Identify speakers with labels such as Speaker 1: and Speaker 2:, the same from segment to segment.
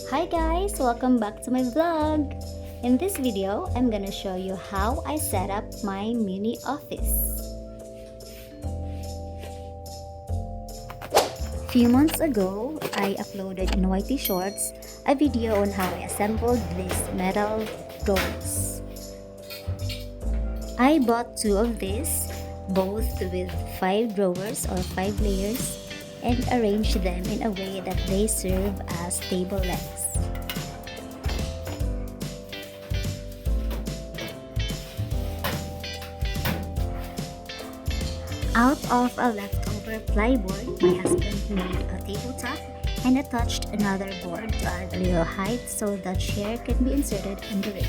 Speaker 1: Hi guys, welcome back to my vlog. In this video, I'm gonna show you how I set up my mini office. Few months ago, I uploaded in YT Shorts a video on how I assembled these metal drawers. I bought two of these, both with 5 drawers or 5 layers, and arranged them in a way that they serve as table legs. Out of a leftover plyboard, my husband made a tabletop and attached another board to add a little height so that chair can be inserted under it.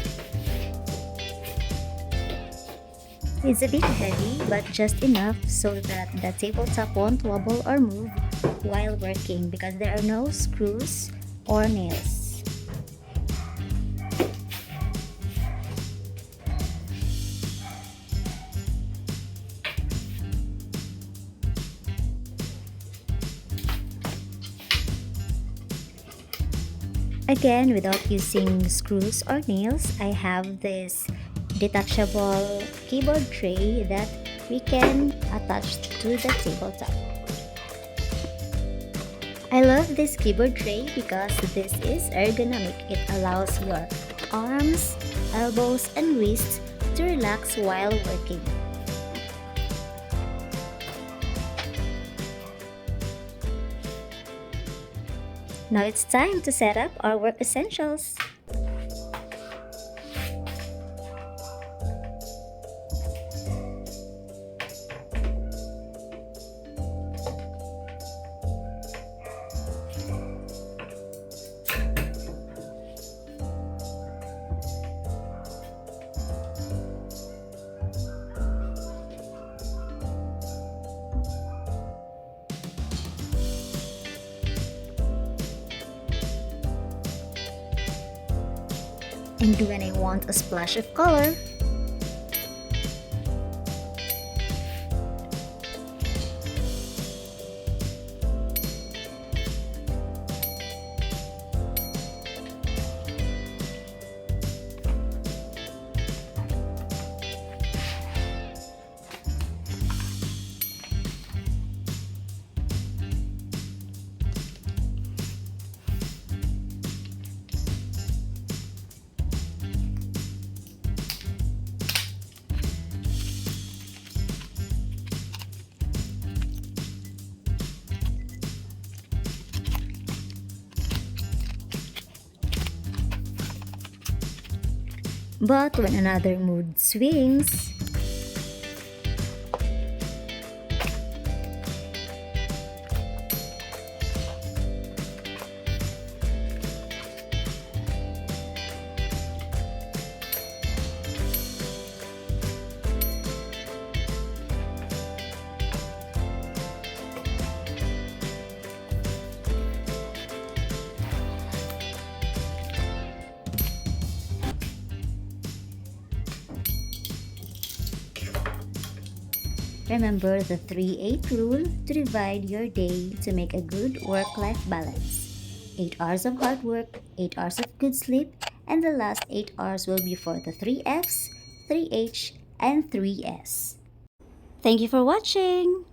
Speaker 1: It's a bit heavy, but just enough so that the tabletop won't wobble or move while working because there are no screws or nails. Again, without using screws or nails, I have this detachable keyboard tray that we can attach to the tabletop. I love this keyboard tray because this is ergonomic. It allows your arms, elbows, and wrists to relax while working. Now it's time to set up our work essentials. And when I want a splash of color, but when another mood swings, remember the 3-8 rule to divide your day to make a good work-life balance. 8 hours of hard work, 8 hours of good sleep, and the last 8 hours will be for the 3 Fs, 3H, and 3S. Thank you for watching!